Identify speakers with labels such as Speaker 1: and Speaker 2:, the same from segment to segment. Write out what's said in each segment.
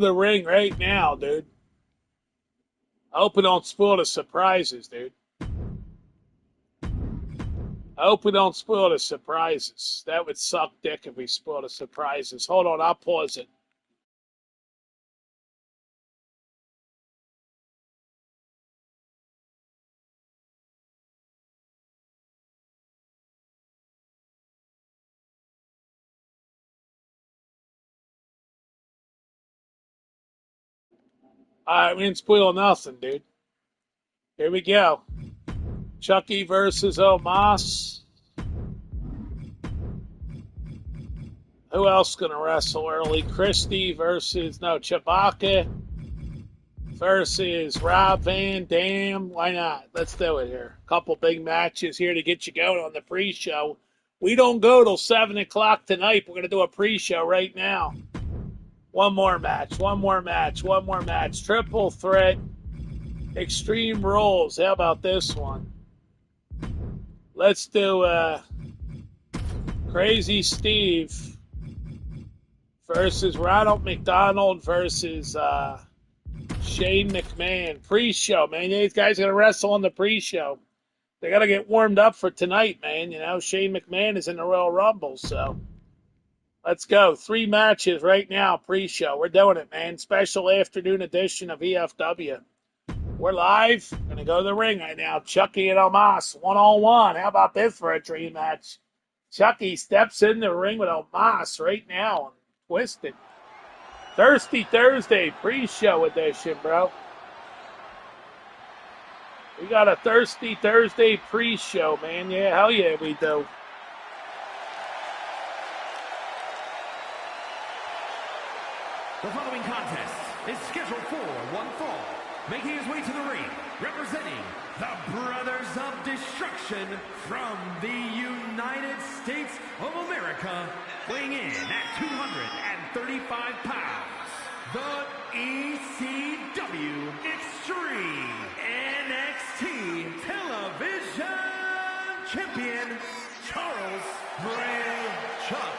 Speaker 1: The ring right now, dude. I hope we don't spoil the surprises, dude. I hope we don't spoil the surprises. That would suck dick if we spoil the surprises. Hold on, I'll pause it. All right, we didn't spoil nothing, dude. Here we go. Chucky versus Omos. Who else going to wrestle early? Christie versus, Chewbacca versus Rob Van Dam. Why not? Let's do it here. A couple big matches here to get you going on the pre-show. We don't go till 7 o'clock tonight. We're going to do a pre-show right now. One more match. Triple threat. Extreme Rules. How about this one? Let's do Crazy Steve versus Ronald McDonald versus Shane McMahon. Pre-show, man. These guys are going to wrestle on the pre-show. They got to get warmed up for tonight, man. Shane McMahon is in the Royal Rumble, so let's go. 3 matches right now, pre-show. We're doing it, man. Special afternoon edition of EFW. We're live. Going to go to the ring right now. Chucky and Omos, one-on-one. How about this for a dream match? Chucky steps in the ring with Omos right now. Twisted. Thirsty Thursday pre-show edition, bro. We got a Thirsty Thursday pre-show, man. Yeah, hell yeah, we do.
Speaker 2: The following contest is scheduled for one fall. Making his way to the ring, representing the Brothers of Destruction from the United States of America, weighing in at 235 pounds, the ECW Extreme NXT Television Champion, Charles Brand Chuck.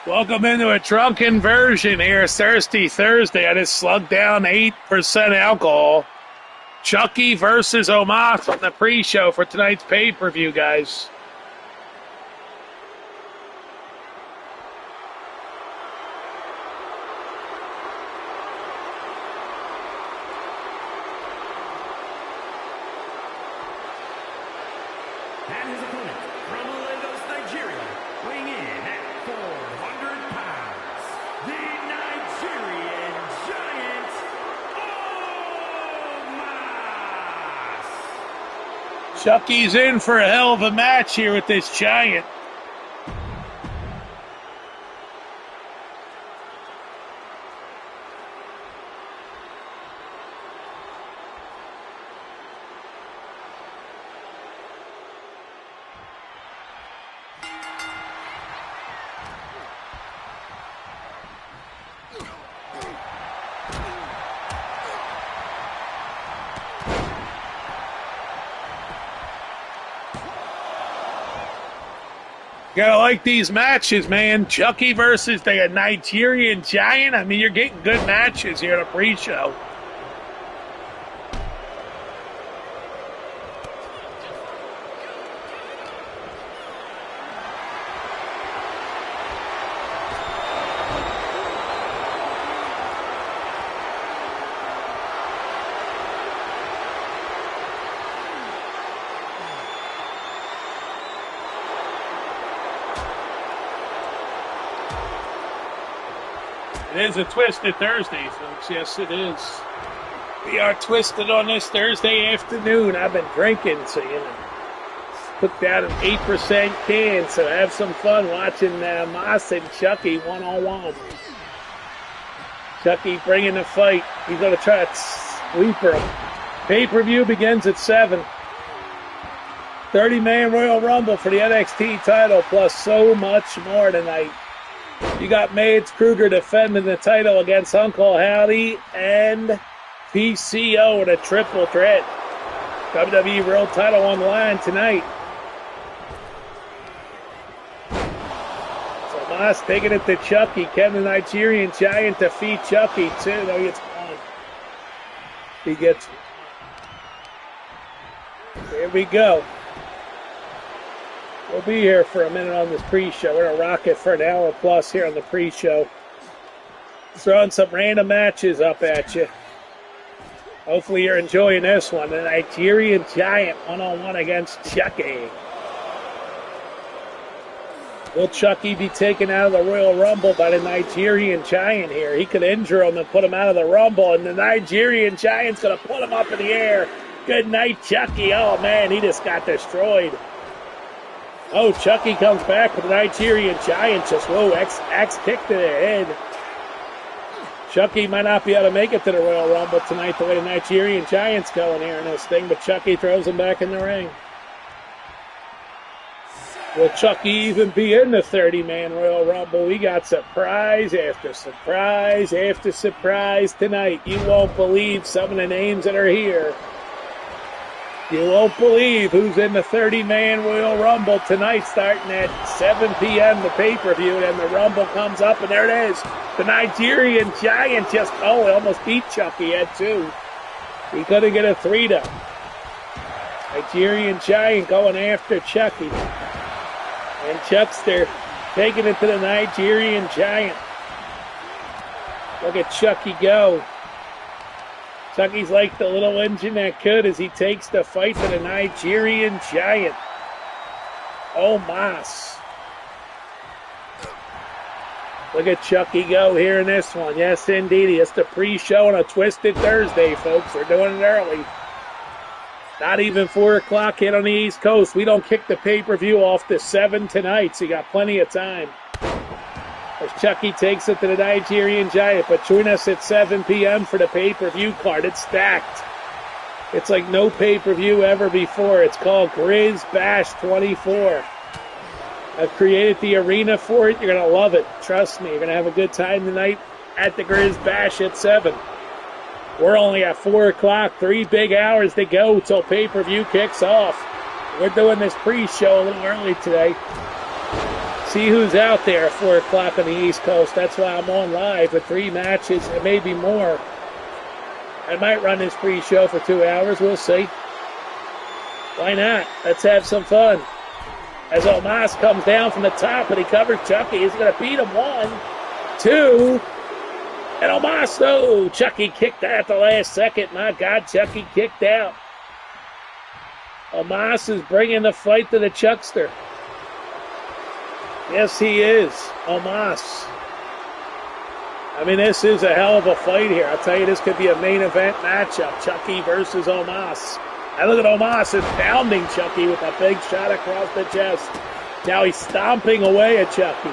Speaker 1: Welcome into a drunken version here. Thirsty Thursday. I just slugged down 8% alcohol. Chucky versus Omos on the pre-show for tonight's pay-per-view, guys.
Speaker 2: And his opponent from Lagos, Nigeria, weighing in at 400 pounds, the Nigerian Giant, Omos.
Speaker 1: Chucky's in for a hell of a match here with this Giant. Gotta like these matches, man. Chucky versus the Nigerian Giant. I mean, you're getting good matches here at a pre-show. It is a Twisted Thursday, folks. Yes, it is. We are twisted on this Thursday afternoon. I've been drinking, so, put down an 8% can, so have some fun watching Moss and Chucky one-on-one. Chucky bringing the fight. He's going to try to sweeper him. Pay-per-view begins at 7. 30-man Royal Rumble for the NXT title, plus so much more tonight. You got Mads Kruger defending the title against Uncle Howdy and PCO in a triple threat. WWE World title on the line tonight. Omos taking it to Chucky. Can the Nigerian Giant defeat Chucky too? No, he gets one. He gets one. Here we go. We'll be here for a minute on this pre-show. We're going to rock it for an hour plus here on the pre-show. Throwing some random matches up at you. Hopefully you're enjoying this one. The Nigerian Giant one-on-one against Chucky. Will Chucky be taken out of the Royal Rumble by the Nigerian Giant here? He could injure him and put him out of the Rumble, and the Nigerian Giant's going to put him up in the air. Good night, Chucky. Oh, man, he just got destroyed. Oh, Chucky comes back, but the Nigerian Giant just, whoa, axe kick to the head. Chucky might not be able to make it to the Royal Rumble tonight the way the Nigerian Giant's going here in this thing, but Chucky throws him back in the ring. Will Chucky even be in the 30-man Royal Rumble? We got surprise after surprise after surprise tonight. You won't believe some of the names that are here. You won't believe who's in the 30-man Royal Rumble tonight, starting at 7 p.m. the pay-per-view, and the Rumble comes up, and there it is. The Nigerian Giant just, he almost beat Chucky at 2. He couldn't get a 3 though. Nigerian Giant going after Chucky. And Chuckster taking it to the Nigerian Giant. Look at Chucky go. Chucky's like the little engine that could as he takes the fight to the Nigerian Giant. Omos. Look at Chucky go here in this one. Yes, indeed. It's the pre-show on a Twisted Thursday, folks. We're doing it early. Not even 4 o'clock hit on the East Coast. We don't kick the pay-per-view off to 7 tonight, so you got plenty of time. As Chucky takes it to the Nigerian Giant. But join us at 7 p.m. for the pay-per-view card. It's stacked. It's like no pay-per-view ever before. It's called Grizz Bash 24. I've created the arena for it. You're going to love it. Trust me. You're going to have a good time tonight at the Grizz Bash at 7. We're only at 4 o'clock. 3 big hours to go till pay-per-view kicks off. We're doing this pre-show a little early today. See who's out there at 4 o'clock on the East Coast. That's why I'm on live with 3 matches and maybe more. I might run this pre-show for 2 hours. We'll see. Why not? Let's have some fun. As Omos comes down from the top and he covers Chucky. He's going to beat him 1, 2, and Omos, no, Chucky kicked out at the last second. My God, Chucky kicked out. Omos is bringing the fight to the Chuckster. Yes, he is. Omos. I mean, this is a hell of a fight here. I'll tell you, this could be a main event matchup. Chucky versus Omos. And look at Omos is pounding Chucky with a big shot across the chest. Now he's stomping away at Chucky.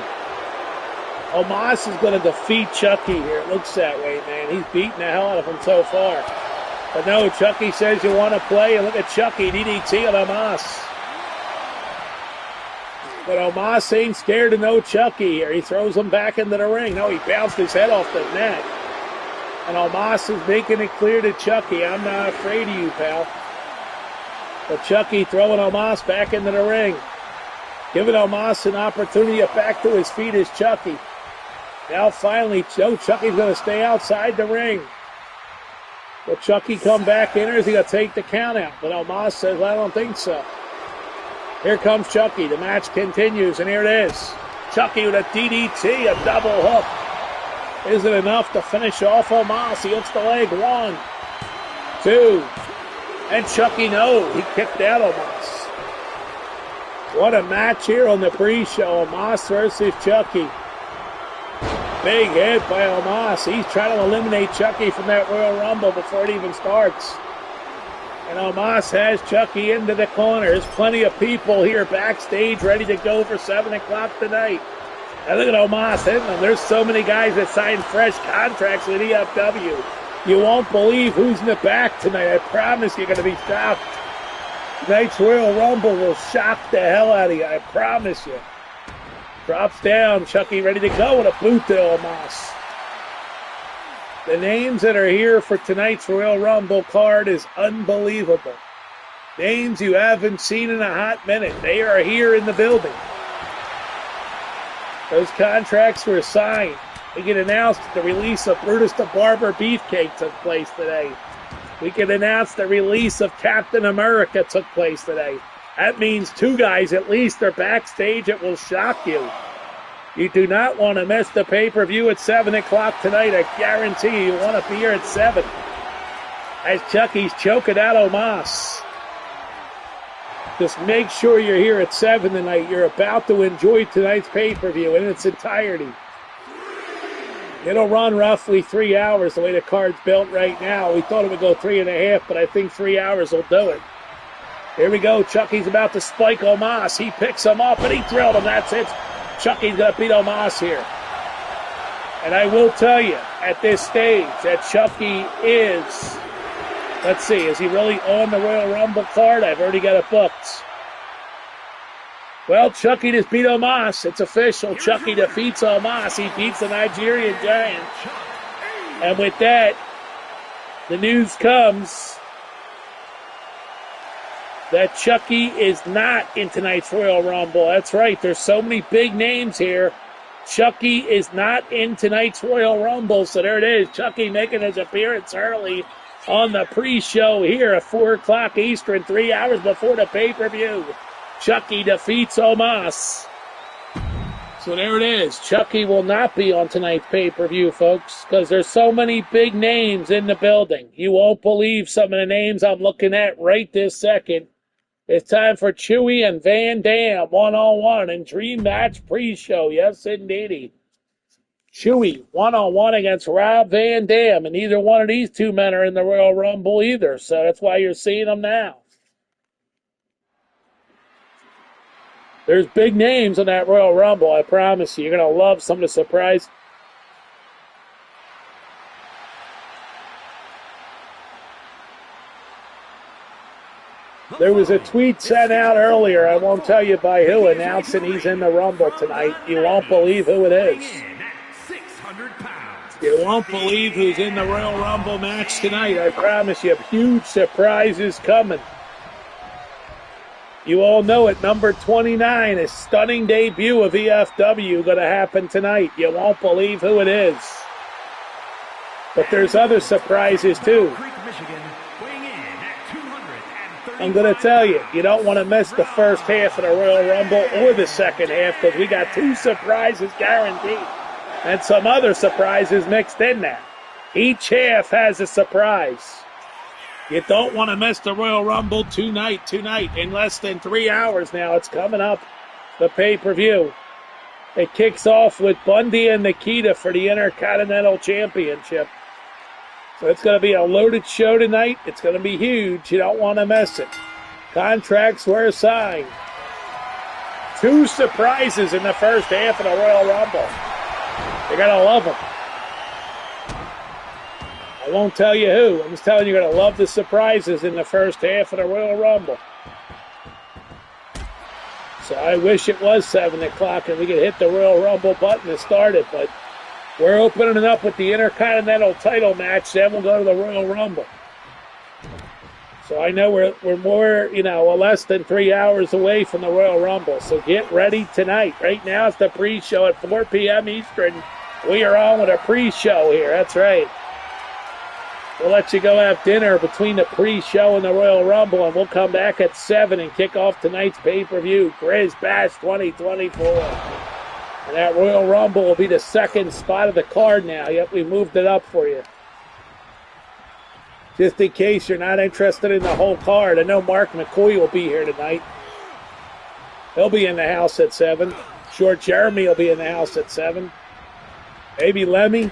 Speaker 1: Omos is going to defeat Chucky here. It looks that way, man. He's beating the hell out of him so far. But no, Chucky says you want to play, and look at Chucky, DDT on Omos. But Omos ain't scared of no Chucky here. He throws him back into the ring. No, he bounced his head off the net. And Omos is making it clear to Chucky, I'm not afraid of you, pal. But Chucky throwing Omos back into the ring. Giving Omos an opportunity to get back to his feet is Chucky. Now finally, Chucky's going to stay outside the ring. Will Chucky come back in, or is he going to take the count out? But Omos says, I don't think so. Here comes Chucky. The match continues, and here it is. Chucky with a DDT, a double hook. Is it enough to finish off Omos? He hits the leg. 1, 2. And Chucky, no. He kicked out Omos. What a match here on the pre-show. Omos versus Chucky. Big hit by Omos. He's trying to eliminate Chucky from that Royal Rumble before it even starts. And Omos has Chucky into the corner. There's plenty of people here backstage ready to go for 7 o'clock tonight. And look at Omos hitting them. There's so many guys that signed fresh contracts with EFW. You won't believe who's in the back tonight. I promise you're going to be shocked. Tonight's Royal Rumble will shock the hell out of you. I promise you. Drops down. Chucky ready to go with a boot to Omos. The names that are here for tonight's Royal Rumble card is unbelievable. Names you haven't seen in a hot minute. They are here in the building. Those contracts were signed. We can announce the release of Brutus the Barber Beefcake took place today. We can announce the release of Captain America took place today. That means 2 guys at least are backstage. It will shock you. You do not want to miss the pay-per-view at 7 o'clock tonight. I guarantee you want to be here at 7. As Chucky's choking out Omos. Just make sure you're here at 7 tonight. You're about to enjoy tonight's pay-per-view in its entirety. It'll run roughly 3 hours the way the card's built right now. We thought it would go 3.5, but I think 3 hours will do it. Here we go. Chucky's about to spike Omos. He picks him up, and he thrilled him. That's it. Chucky's going to beat Omos here. And I will tell you, at this stage, that Chucky is... Let's see, is he really on the Royal Rumble card? I've already got it booked. Well, Chucky just beat Omos. It's official. Chucky defeats Omos. He beats the Nigerian Giant. And with that, the news comes that Chucky is not in tonight's Royal Rumble. That's right. There's so many big names here. Chucky is not in tonight's Royal Rumble. So there it is. Chucky making his appearance early on the pre-show here at 4 o'clock Eastern, 3 hours before the pay-per-view. Chucky defeats Omos. So there it is. Chucky will not be on tonight's pay-per-view, folks, because there's so many big names in the building. You won't believe some of the names I'm looking at right this second. It's time for Chewy and Van Dam one-on-one in Dream Match pre-show. Yes, indeedy. Chewy one-on-one against Rob Van Dam, and neither one of these 2 men are in the Royal Rumble either, so that's why you're seeing them now. There's big names in that Royal Rumble, I promise you. You're going to love some of the surprise. There was a tweet sent out earlier, I won't tell you by who, announcing he's in the Rumble tonight. You won't believe who it is. You won't believe who's in the Royal Rumble match tonight. I promise you, huge surprises coming. You all know it. Number 29, a stunning debut of EFW going to happen tonight. You won't believe who it is. But there's other surprises too. I'm going to tell you, you don't want to miss the first half of the Royal Rumble or the second half, because we got 2 surprises guaranteed. And some other surprises mixed in there. Each half has a surprise. You don't want to miss the Royal Rumble tonight. In less than 3 hours now. It's coming up, the pay-per-view. It kicks off with Bundy and Nikita for the Intercontinental Championship. So it's going to be a loaded show tonight. It's going to be huge. You don't want to miss it. Contracts were signed. 2 surprises in the first half of the Royal Rumble. You're going to love them. I won't tell you who. I'm just telling you, you're going to love the surprises in the first half of the Royal Rumble. So I wish it was 7 o'clock and we could hit the Royal Rumble button and start it, but we're opening it up with the Intercontinental title match, then we'll go to the Royal Rumble. So I know we're more, less than 3 hours away from the Royal Rumble, so get ready tonight. Right now it's the pre-show at 4 p.m. Eastern. We are on with a pre-show here, that's right. We'll let you go have dinner between the pre-show and the Royal Rumble, and we'll come back at 7 and kick off tonight's pay-per-view, Grizz Bash 2024. And that Royal Rumble will be the second spot of the card now. Yep, we moved it up for you. Just in case you're not interested in the whole card, I know Mark McCoy will be here tonight. He'll be in the house at 7. Short Jeremy will be in the house at 7. Maybe Lemmy.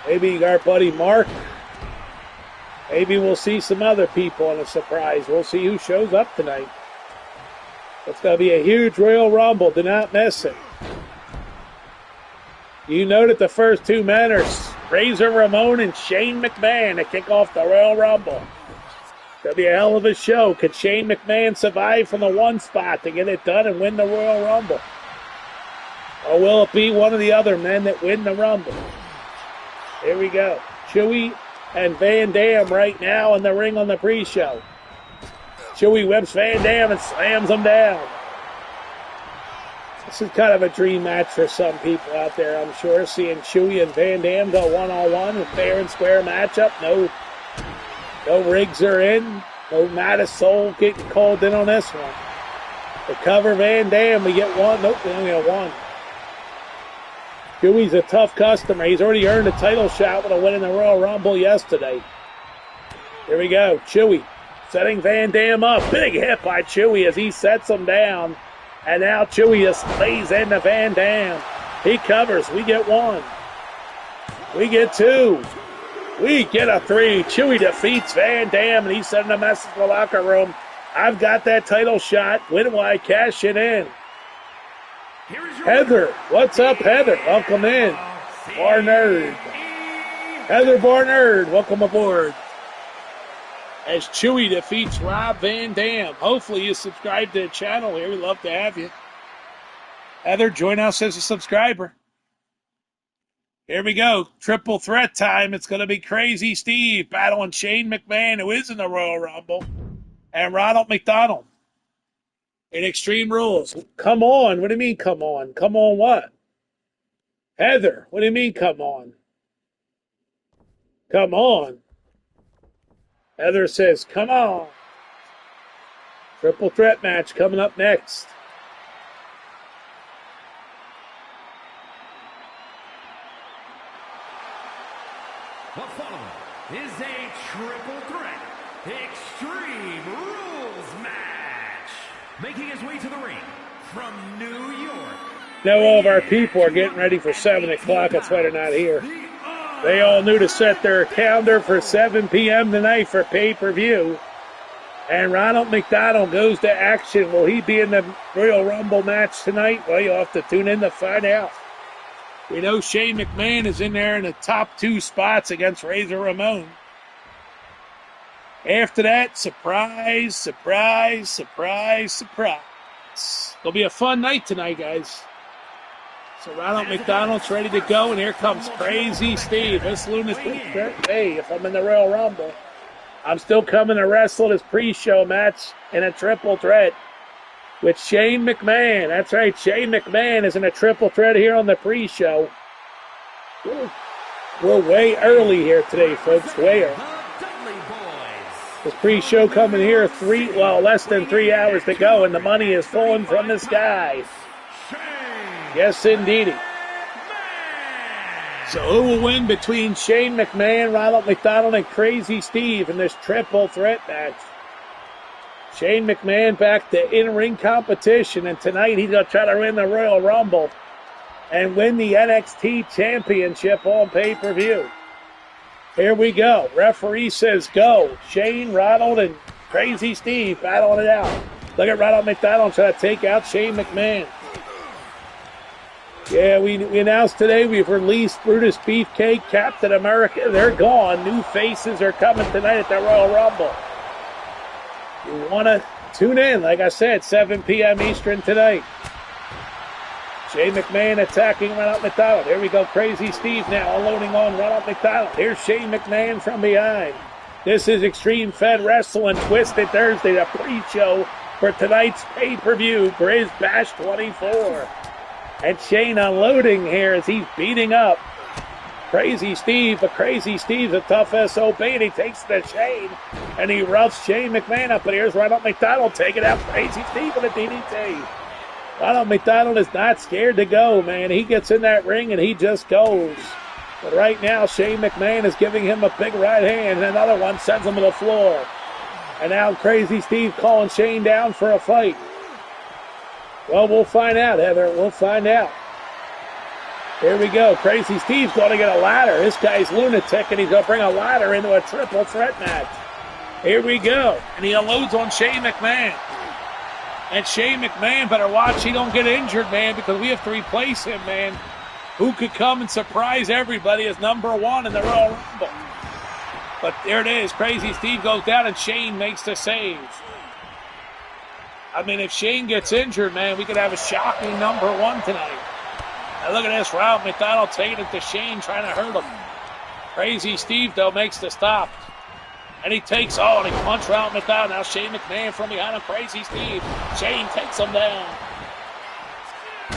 Speaker 1: Maybe our buddy Mark. Maybe we'll see some other people in a surprise. We'll see who shows up tonight. It's going to be a huge Royal Rumble. Do not miss it. You know that the first 2 men are Razor Ramon and Shane McMahon to kick off the Royal Rumble. It's going to be a hell of a show. Could Shane McMahon survive from the 1 spot to get it done and win the Royal Rumble? Or will it be one of the other men that win the Rumble? Here we go. Chewy and Van Dam right now in the ring on the pre-show. Chewy whips Van Dam and slams him down. This is kind of a dream match for some people out there, I'm sure. Seeing Chewy and Van Dam go one-on-one, a fair and square matchup. No rigs are in. No Matisol getting called in on this one. To cover Van Dam, we get one. Nope, we only get one. Chewy's a tough customer. He's already earned a title shot with a win in the Royal Rumble yesterday. Here we go. Chewy setting Van Dam up. Big hit by Chewy as he sets him down. And now Chewy just lays into Van Dam. He covers. We get one. We get two. We get a three. Chewy defeats Van Dam, and he's sending a message to the locker room. I've got that title shot. When will I cash it in? Heather. What's up, Heather? Welcome in. Barnard. Heather Barnard, welcome aboard. As Chewy defeats Rob Van Dam. Hopefully you subscribe to the channel here. We'd love to have you. Heather, join us as a subscriber. Here we go. Triple threat time. It's going to be Crazy Steve battling Shane McMahon, who is in the Royal Rumble, and Ronald McDonald in Extreme Rules. Come on. What do you mean, come on? Come on what? Heather, what do you mean, come on? Come on. Heather says, come on. Triple threat match coming up next.
Speaker 2: The following is a triple threat Extreme Rules match. Making his way to the ring from New York.
Speaker 1: Now all of our people are getting ready for 7 o'clock. That's why they're not here. They all knew to set their calendar for 7 p.m. tonight for pay-per-view. And Ronald McDonald goes to action. Will he be in the Royal Rumble match tonight? Well, you'll have to tune in to find out. We know Shane McMahon is in there in the top 2 spots against Razor Ramon. After that, surprise, surprise, surprise, surprise. It'll be a fun night tonight, guys. So Ronald McDonald's ready to go, and here comes Crazy Steve. This lunatic. Hey, if I'm in the Royal Rumble, I'm still coming to wrestle this pre-show match in a triple threat with Shane McMahon. That's right, Shane McMahon is in a triple threat here on the pre-show. We're way early here today, folks. Way early. This pre-show coming here less than 3 hours to go, and the money is falling from the sky. Yes, indeedy. So who will win between Shane McMahon, Ronald McDonald, and Crazy Steve in this triple threat match? Shane McMahon back to in-ring competition, and tonight he's going to try to win the Royal Rumble and win the NXT Championship on pay-per-view. Here we go. Referee says go. Shane, Ronald, and Crazy Steve battling it out. Look at Ronald McDonald trying to take out Shane McMahon. Yeah, we announced today we've released Brutus Beefcake, Captain America. They're gone. New faces are coming tonight at the Royal Rumble. You want to tune in, like I said, 7 p.m. Eastern tonight. Shane McMahon attacking Ronald McDonald. Here we go, Crazy Steve now unloading on Ronald McDonald. Here's Shane McMahon from behind. This is Extreme Fed Wrestling Twisted Thursday, the pre-show for tonight's pay-per-view, Grizz Bash 24. And Shane unloading here as he's beating up Crazy Steve, but Crazy Steve's a tough SOB, and he takes it to Shane, and he roughs Shane McMahon up, and here's Ronald McDonald taking out Crazy Steve with a DDT. Ronald McDonald is not scared to go, man. He gets in that ring, and he just goes. But right now, Shane McMahon is giving him a big right hand, and another one sends him to the floor. And now Crazy Steve calling Shane down for a fight. Well, we'll find out, Heather. We'll find out. Here we go. Crazy Steve's going to get a ladder. This guy's lunatic, and he's going to bring a ladder into a triple threat match. Here we go. And he unloads on Shane McMahon. And Shane McMahon better watch he don't get injured, man, because we have to replace him, man. Who could come and surprise everybody as number 1 in the Royal Rumble? But there it is. Crazy Steve goes down, and Shane makes the save. I mean, if Shane gets injured, man, we could have a shocking number 1 tonight. Now look at this, Ronald McDonald taking it to Shane, trying to hurt him. Crazy Steve, though, makes the stop. And he takes, and he punches Ronald McDonald. Now Shane McMahon from behind him, Crazy Steve. Shane takes him down.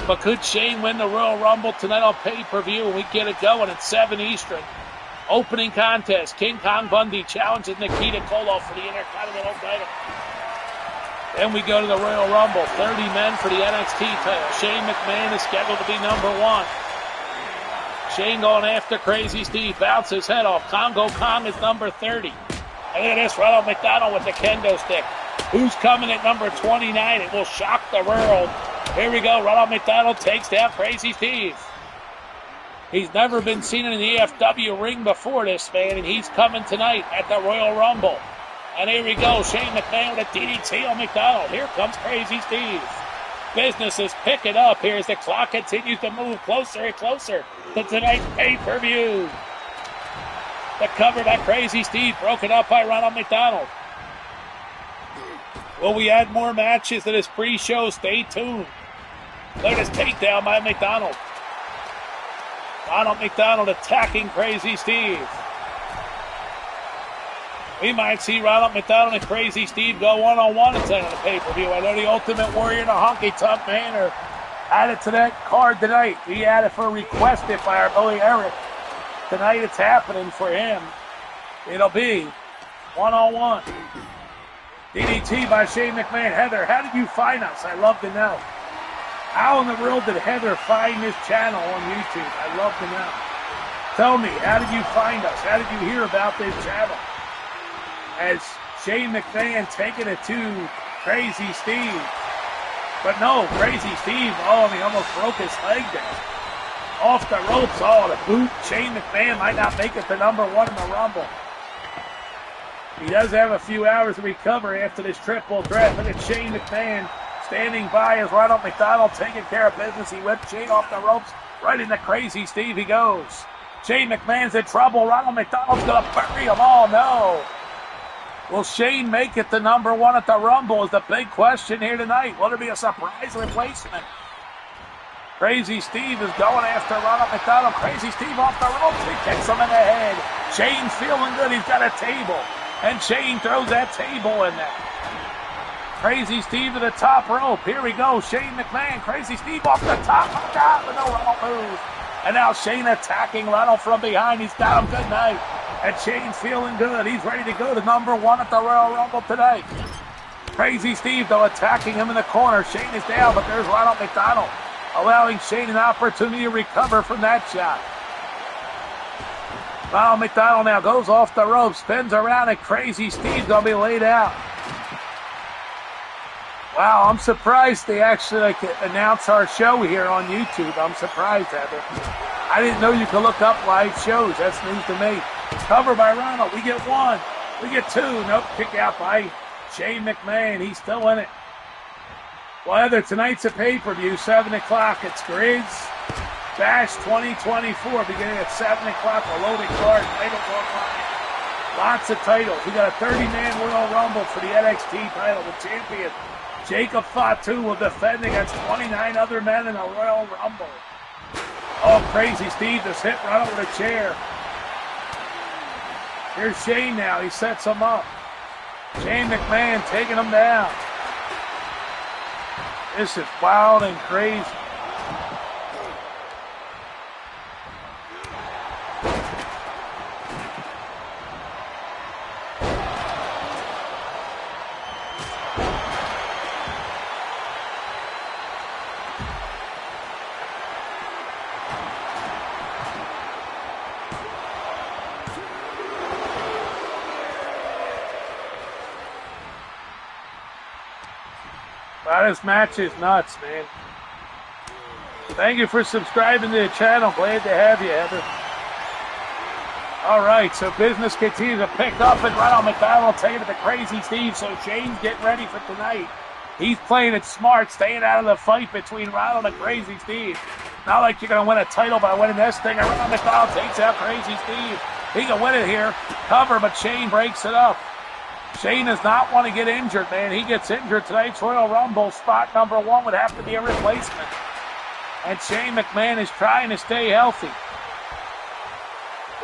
Speaker 1: But could Shane win the Royal Rumble tonight on pay-per-view when we get it going at 7 Eastern? Opening contest, King Kong Bundy challenges Nikita Koloff for the Intercontinental title. Then we go to the Royal Rumble, 30 men for the NXT title. Shane McMahon is scheduled to be number 1. Shane going after Crazy Steve, bounces his head off. Congo Kong is number 30. And look at this, Ronald McDonald with the kendo stick. Who's coming at number 29? It will shock the world. Here we go, Ronald McDonald takes down Crazy Steve. He's never been seen in an EFW ring before this, man, and he's coming tonight at the Royal Rumble. And here we go, Shane McMahon with a DDT on McDonald. Here comes Crazy Steve. Business is picking up here as the clock continues to move closer and closer to tonight's pay-per-view. The cover by Crazy Steve, broken up by Ronald McDonald. Will we add more matches to this pre-show? Stay tuned. Look at this takedown by McDonald. Ronald McDonald attacking Crazy Steve. We might see Ronald McDonald and Crazy Steve go one-on-one instead of the pay-per-view. I know the Ultimate Warrior and the Honky Tonk Man are added to that card tonight. We added for requested by our boy Eric. Tonight it's happening for him. It'll be one-on-one. DDT by Shane McMahon. Heather, how did you find us? I'd love to know. How in the world did Heather find this channel on YouTube? I'd love to know. Tell me, how did you find us? How did you hear about this channel? As Shane McMahon taking it to Crazy Steve. But no, Crazy Steve, he almost broke his leg there. Off the ropes, the boot. Shane McMahon might not make it to number 1 in the Rumble. He does have a few hours to recover after this triple threat. Look at Shane McMahon standing by as Ronald McDonald taking care of business. He whipped Shane off the ropes. Right into Crazy Steve he goes. Shane McMahon's in trouble. Ronald McDonald's going to bury him. Oh, no. Will Shane make it to number 1 at the Rumble is the big question here tonight. Will there be a surprise replacement? Crazy Steve is going after Ronald McDonald. Crazy Steve off the ropes. He kicks him in the head. Shane's feeling good. He's got a table. And Shane throws that table in there. Crazy Steve to the top rope. Here we go. Shane McMahon. Crazy Steve off the top. Oh, God, but no Ronald moves. And now Shane attacking Ronald from behind. He's got him good night. And Shane's feeling good. He's ready to go to number 1 at the Royal Rumble tonight. Crazy Steve, though, attacking him in the corner. Shane is down, but there's Ronald McDonald, allowing Shane an opportunity to recover from that shot. Ronald McDonald now goes off the rope, spins around, and Crazy Steve's going to be laid out. Wow, I'm surprised they actually announce our show here on YouTube. I'm surprised, Heather. I didn't know you could look up live shows. That's news to me. Cover by Ronald. We get 1. We get 2. Nope, kick out by Shane McMahon. He's still in it. Well, Heather, tonight's a pay-per-view, 7 o'clock. It's Grizz Bash 2024, beginning at 7 o'clock. A loaded card. Titles online. Lots of titles. We got a 30-man Royal Rumble for the NXT title. The champion, Jacob Fatu, will defend against 29 other men in the Royal Rumble. Oh, Crazy Steve just hit Ronald with a chair. Here's Shane now. He sets him up. Shane McMahon taking him down. This is wild and crazy. Wow, this match is nuts, man. Thank you for subscribing to the channel. Glad to have you, Heather. All right, so business continues to pick up, and Ronald McDonald taking it to Crazy Steve, so Shane's getting ready for tonight. He's playing it smart, staying out of the fight between Ronald and Crazy Steve. Not like you're going to win a title by winning this thing. And Ronald McDonald takes out Crazy Steve. He can win it here. Cover, but Shane breaks it up. Shane does not want to get injured, man. He gets injured. Tonight's Royal Rumble spot number 1 would have to be a replacement. And Shane McMahon is trying to stay healthy.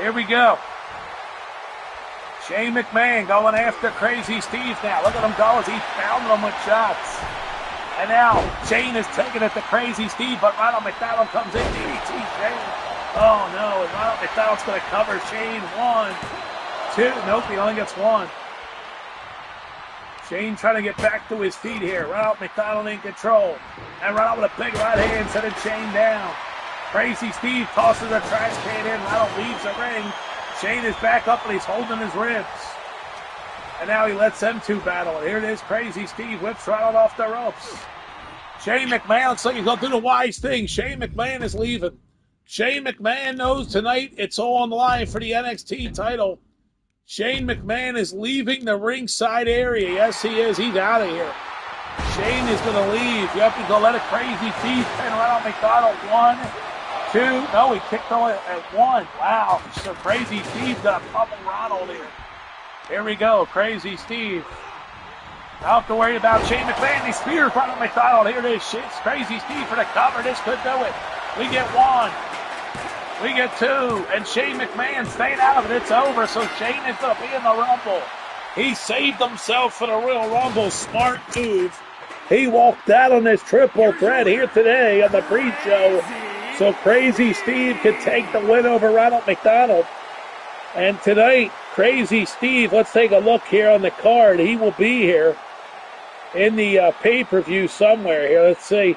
Speaker 1: Here we go. Shane McMahon going after Crazy Steve now. Look at him go as he's pounding him with shots. And now Shane is taking it to Crazy Steve, but Ronald McDonald comes in. DDT Shane. Oh no, and Ronald McDonald's going to cover Shane. 1, 2. Nope, he only gets 1. Shane trying to get back to his feet here. Ronald McDonald in control. And Ronald with a big right hand sending Shane down. Crazy Steve tosses a trash can in. Ronald leaves the ring. Shane is back up and he's holding his ribs. And now he lets them two battle. And here it is. Crazy Steve whips Ronald off the ropes. Shane McMahon looks like he's going to do the wise thing. Shane McMahon is leaving. Shane McMahon knows tonight it's all on the line for the NXT title. Shane McMahon is leaving the ringside area. Yes, he is. He's out of here. Shane is going to leave. You have to go let a Crazy Steve pin Ronald McDonald. 1, 2. No, he kicked on it at 1. Wow. So Crazy Steve's going to pummel Ronald here. Here we go. Crazy Steve. Don't have to worry about Shane McMahon. He spears Ronald McDonald. Here it is. It's Crazy Steve for the cover. This could do it. We get 1. We get 2, and Shane McMahon staying out of it. It's over, so Shane is going to be in the Rumble. He saved himself for the Royal Rumble. Smart move. He walked out on this triple threat here today on the pre-show, so Crazy Steve could take the win over Ronald McDonald. And tonight, Crazy Steve, let's take a look here on the card. He will be here in the pay-per-view somewhere here. Let's see.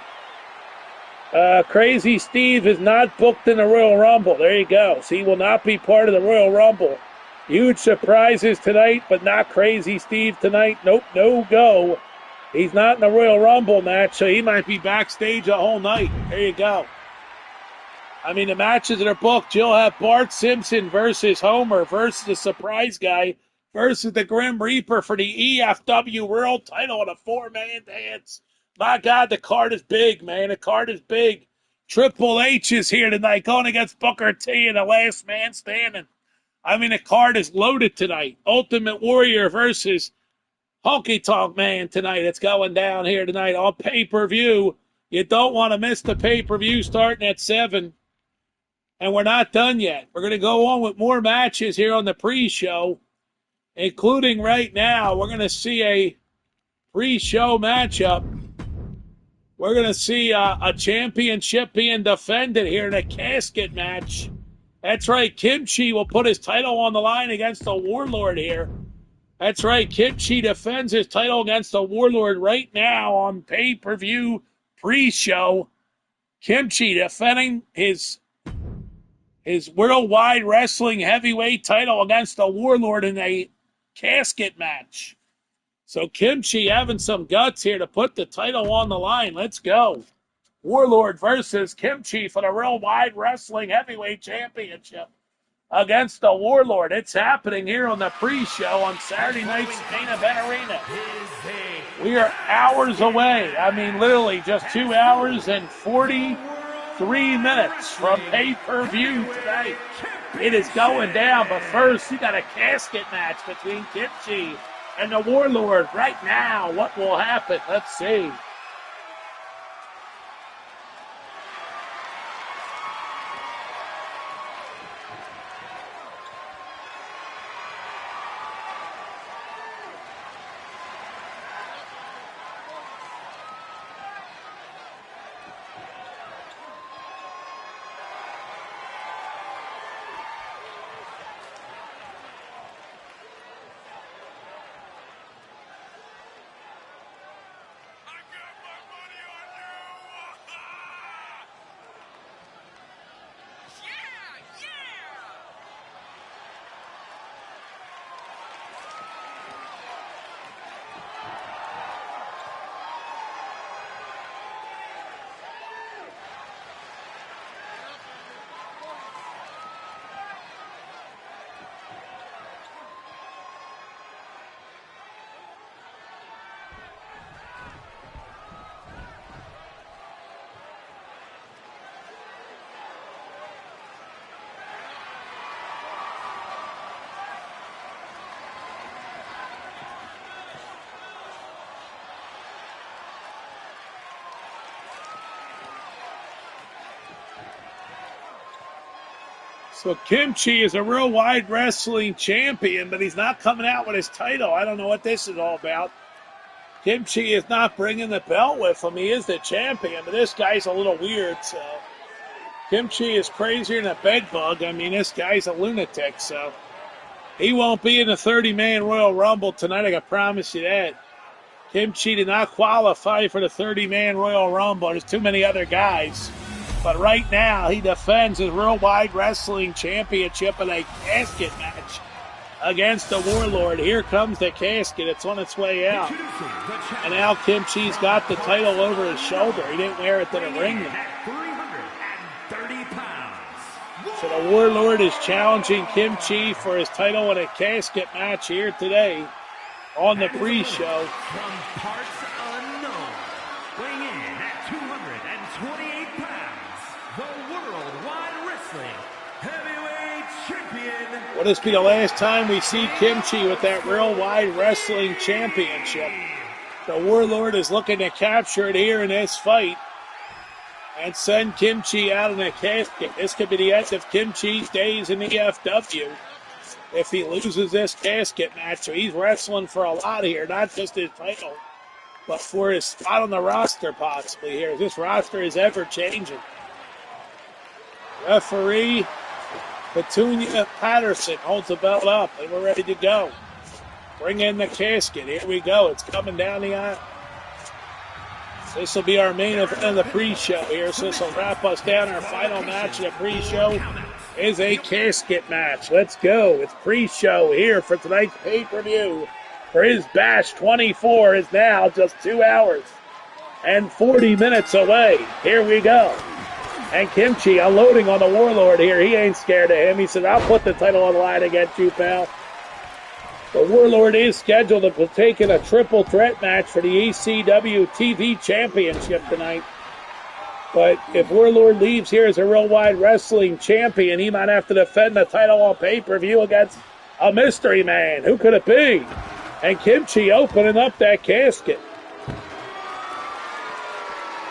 Speaker 1: Crazy Steve is not booked in the Royal Rumble. There you go. So he will not be part of the Royal Rumble. Huge surprises tonight, but not Crazy Steve tonight. Nope, no go. He's not in the Royal Rumble match, so he might be backstage the whole night. There you go. I mean, the matches that are booked, you'll have Bart Simpson versus Homer versus the surprise guy versus the Grim Reaper for the EFW World title in a 4-man dance. My God, the card is big, man. The card is big. Triple H is here tonight going against Booker T and the last man standing. I mean, the card is loaded tonight. Ultimate Warrior versus Honky Tonk Man tonight. It's going down here tonight on pay-per-view. You don't want to miss the pay-per-view starting at 7. And we're not done yet. We're going to go on with more matches here on the pre-show, including right now, we're going to see a pre-show matchup. We're going to see a championship being defended here in a casket match. That's right, Kimchi will put his title on the line against the Warlord here. That's right, Kimchi defends his title against the Warlord right now on pay-per-view pre-show. Kimchi defending his Worldwide Wrestling Heavyweight title against the Warlord in a casket match. So Kimchi having some guts here to put the title on the line. Let's go. Warlord versus Kimchi for the Worldwide Wrestling Heavyweight Championship against the Warlord. It's happening here on the pre-show on Saturday night's Main Event Arena. We are hours away. I mean, literally just 2 hours and 43 minutes from pay-per-view tonight. It is going down, but first you got a casket match between Kimchi and the Warlord right now. What will happen? Let's see. So Kimchi is a Worldwide Wrestling champion, but he's not coming out with his title. I don't know what this is all about. Kimchi is not bringing the belt with him. He is the champion, but this guy's a little weird, so. Kimchi is crazier than a bed bug. I mean, this guy's a lunatic, so. He won't be in the 30-man Royal Rumble tonight, I can promise you that. Kimchi did not qualify for the 30-man Royal Rumble. There's too many other guys. But right now, he defends his Worldwide Wrestling Championship in a casket match against the Warlord. Here comes the casket. It's on its way out. And now Kimchi's got the title over his shoulder. He didn't wear it to the ring.
Speaker 2: 330 pounds.
Speaker 1: So the Warlord is challenging Kimchi for his title in a casket match here today on the pre-show.
Speaker 2: From parts unknown, weighing in at 228 pounds, the Worldwide Wrestling Heavyweight Champion.
Speaker 1: Will this be the last time we see Kimchi with that Worldwide Wrestling Championship? The Warlord is looking to capture it here in this fight and send Kimchi out in a casket. This could be the end of Kimchi's days in the EFW if he loses this casket match. So he's wrestling for a lot here, not just his title, but for his spot on the roster possibly here. This roster is ever changing. Referee Petunia Patterson holds the belt up, and we're ready to go. Bring in the casket. Here we go. It's coming down the aisle. This will be our main event of the pre-show here, so this will wrap us down. Our final match of the pre-show is a casket match. Let's go. It's pre-show here for tonight's pay-per-view. For his Bash 24 is now just 2 hours and 40 minutes away. Here we go. And Kimchi unloading on the Warlord here. He ain't scared of him. He said, I'll put the title on the line against you, pal. The Warlord is scheduled to partake in a triple threat match for the ECW TV Championship tonight. But if Warlord leaves here as a Worldwide Wrestling Champion, he might have to defend the title on pay-per-view against a mystery man. Who could it be? And Kimchi opening up that casket.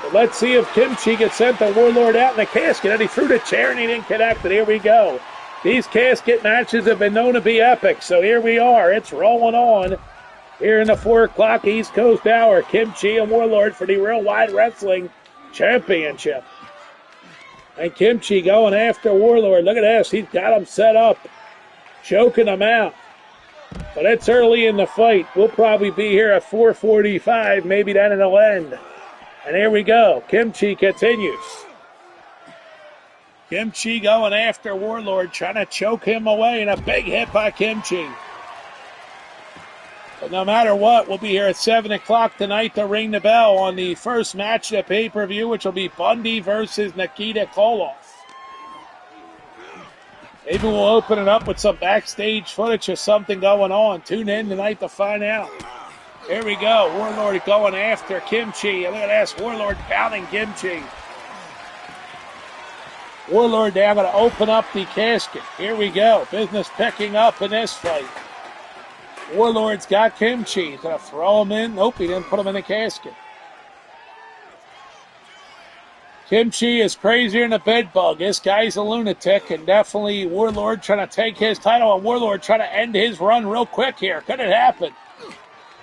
Speaker 1: But let's see if Kimchi gets sent the Warlord out in the casket. And he threw the chair and he didn't connect it. Here we go. These casket matches have been known to be epic, so here we are. It's rolling on here in the 4 o'clock East Coast hour. Kimchi and Warlord for the Worldwide Wrestling Championship. And Kimchi going after Warlord. Look at this. He's got him set up, choking him out. But it's early in the fight. We'll probably be here at 4:45. Maybe then it'll end. And here we go. Kimchi continues. Kimchi going after Warlord, trying to choke him away, and a big hit by Kimchi. But no matter what, we'll be here at 7 o'clock tonight to ring the bell on the first match of the pay-per-view, which will be Bundy versus Nikita Koloff. Maybe we'll open it up with some backstage footage or something going on. Tune in tonight to find out. Here we go. Warlord going after Kimchi. Look at this. Warlord pounding Kimchi. Warlord now going to open up the casket. Here we go. Business picking up in this fight. Warlord's got Kimchi. He's going to throw him in. Nope, he didn't put him in the casket. Kimchi is crazier than a bed bug. This guy's a lunatic, and definitely Warlord trying to take his title, and Warlord trying to end his run real quick here. Could it happen?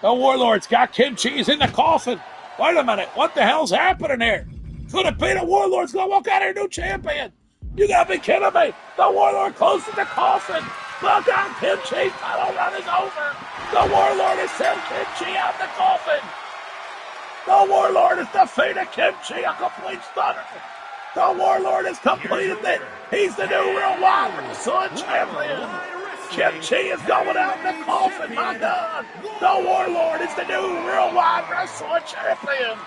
Speaker 1: The Warlord's got Kimchi. He's in the coffin. Wait a minute. What the hell's happening here? Could it be the Warlord's going to walk out here new champion? You got to be kidding me. The Warlord closes the coffin. Look out, Kimchi. Title run is over. The Warlord has sent Kimchi out the coffin. The Warlord has defeated Kimchi, a complete stunner. The Warlord has completed it. He's the new Worldwide Wrestling Champion. Kimchi is going out in the coffin, my God. The Warlord is the new Worldwide Wrestling Champion.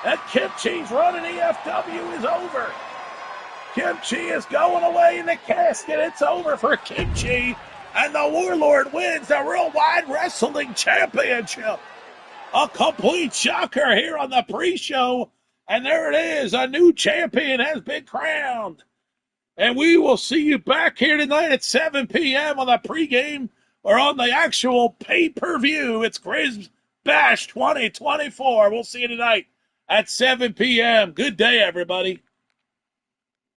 Speaker 1: And Kimchi's run in EFW is over. Kimchi is going away in the casket. It's over for Kimchi. And the Warlord wins the Worldwide Wrestling Championship. A complete shocker here on the pre-show. And there it is. A new champion has been crowned. And we will see you back here tonight at 7 p.m. on the pregame or on the actual pay-per-view. It's Grizz Bash 2024. We'll see you tonight at 7 p.m. Good day, everybody.